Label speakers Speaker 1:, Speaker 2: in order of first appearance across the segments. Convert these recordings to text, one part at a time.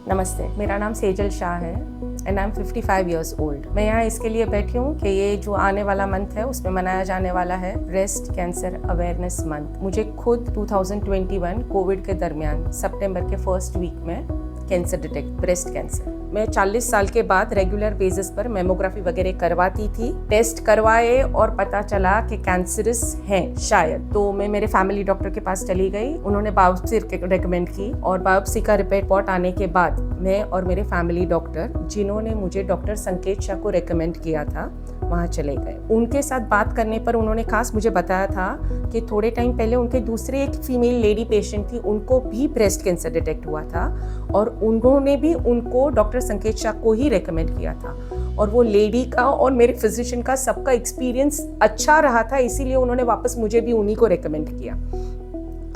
Speaker 1: नमस्ते, मेरा नाम सेजल शाह है and I am 55 years old. मैं यहाँ इसके लिए बैठी हूँ कि ये जो आने वाला मंथ है उसमें मनाया जाने वाला है ब्रेस्ट कैंसर अवेयरनेस मंथ। मुझे खुद 2021 कोविड के दरमियान सितंबर के फर्स्ट वीक में कैंसर डिटेक्ट, ब्रेस्ट कैंसर। मैं 40 साल के बाद रेगुलर बेसिस पर मेमोग्राफी वगैरह करवाती थी। टेस्ट करवाए और पता चला कि कैंसरस है शायद, तो मैं मेरे फैमिली डॉक्टर के पास चली गई। उन्होंने बायोप्सी रेकमेंड की और बायोप्सी का रिपोर्ट आने के बाद मैं और मेरे फैमिली डॉक्टर, जिन्होंने मुझे डॉक्टर संकेत शाह को रेकमेंड किया था, वहाँ चले गए। उनके साथ बात करने पर उन्होंने खास मुझे बताया था कि थोड़े टाइम पहले उनके दूसरे एक फीमेल लेडी पेशेंट थी, उनको भी ब्रेस्ट कैंसर डिटेक्ट हुआ था और उन्होंने भी उनको डॉक्टर संकेत शाह को ही रेकमेंड किया था। और वो लेडी का और मेरे फिजिशियन का सबका एक्सपीरियंस अच्छा रहा था, इसीलिए उन्होंने वापस मुझे भी उन्हीं को रेकमेंड किया।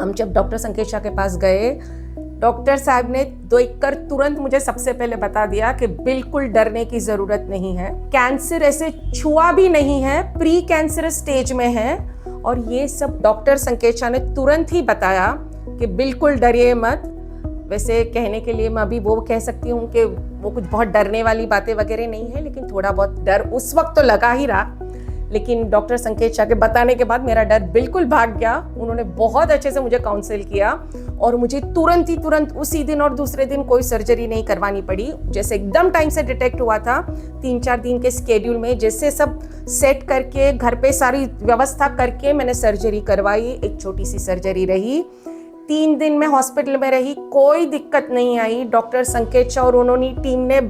Speaker 1: हम जब डॉक्टर संकेत शाह के पास गए, डॉक्टर साहब ने देखकर तुरंत मुझे सबसे पहले बता दिया कि बिल्कुल डरने की जरूरत नहीं है, कैंसर ऐसे छुआ भी नहीं है, प्री कैंसर स्टेज में है। और ये सब डॉक्टर संकेत शाह ने तुरंत ही बताया कि बिल्कुल डरिए मत। वैसे कहने के लिए मैं अभी वो कह सकती हूँ कि वो कुछ बहुत डरने वाली बातें वगैरह नहीं है, लेकिन थोड़ा बहुत डर उस वक्त तो लगा ही रहा। लेकिन डॉक्टर संकेत शाह के बताने के बाद मेरा डर बिल्कुल भाग गया। उन्होंने बहुत अच्छे से मुझे काउंसिल किया और मुझे तुरंत उसी दिन और दूसरे दिन कोई सर्जरी नहीं करवानी पड़ी। जैसे एकदम टाइम से डिटेक्ट हुआ था, 3-4 दिन के स्केड्यूल में जैसे सब सेट करके घर पे सारी व्यवस्था करके मैंने सर्जरी करवाई। एक छोटी सी सर्जरी रही, 3 दिन में हॉस्पिटल में रही, कोई दिक्कत नहीं आई। डॉक्टर संकेत शाह और उन्होंने टीम ने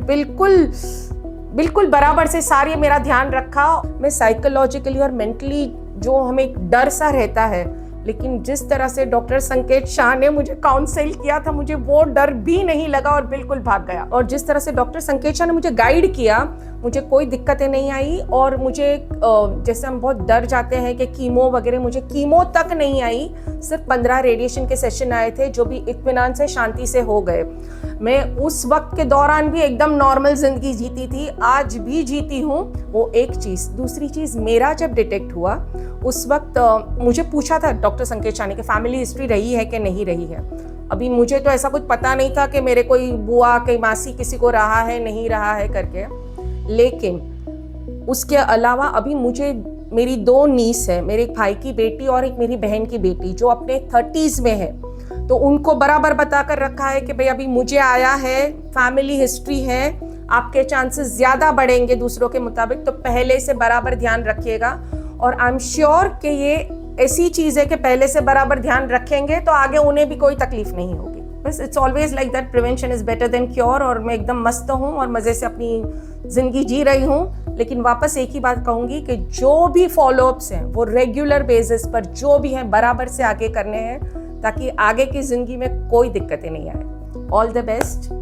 Speaker 1: बिल्कुल बराबर से सारी मेरा ध्यान रखा। मैं साइकोलॉजिकली और मेंटली जो हमें एक डर सा रहता है, लेकिन जिस तरह से डॉक्टर संकेत शाह ने मुझे काउंसिल किया था, मुझे वो डर भी नहीं लगा और बिल्कुल भाग गया। और जिस तरह से डॉक्टर संकेत शाह ने मुझे गाइड किया, मुझे कोई दिक्कतें नहीं आई। और मुझे जैसे हम बहुत डर जाते हैं कि कीमो वगैरह, मुझे कीमो तक नहीं आई। सिर्फ 15 रेडिएशन के सेशन आए थे जो भी इत्मीनान से, शांति से हो गए। मैं उस वक्त के दौरान भी एकदम नॉर्मल जिंदगी जीती थी, आज भी जीती हूँ। वो एक चीज़। दूसरी चीज़, मेरा जब डिटेक्ट हुआ उस वक्त मुझे पूछा था डॉक्टर संकेत शाह ने कि फैमिली हिस्ट्री रही है कि नहीं रही है। अभी मुझे तो ऐसा कुछ पता नहीं था कि मेरे कोई बुआ, कोई मासी किसी को रहा है नहीं रहा है करके। लेकिन उसके अलावा अभी मुझे मेरी 2 नीस है, मेरे एक भाई की बेटी और एक मेरी बहन की बेटी जो अपने 30s में है, तो उनको बराबर बता कर रखा है कि भाई अभी मुझे आया है, फैमिली हिस्ट्री है, आपके चांसेस ज़्यादा बढ़ेंगे दूसरों के मुताबिक, तो पहले से बराबर ध्यान रखिएगा। और आई एम श्योर कि ये ऐसी चीज़ है कि पहले से बराबर ध्यान रखेंगे तो आगे उन्हें भी कोई तकलीफ नहीं होगी। बस it's always like that, prevention is better than cure. और मैं एकदम मस्त हूँ और मज़े से अपनी ज़िंदगी जी रही हूँ। लेकिन वापस एक ही बात कहूँगी कि जो भी फॉलोअप्स हैं वो रेगुलर बेसिस पर जो भी हैं बराबर से आगे करने हैं, ताकि आगे की ज़िंदगी में कोई दिक्कतें नहीं आए। All the best.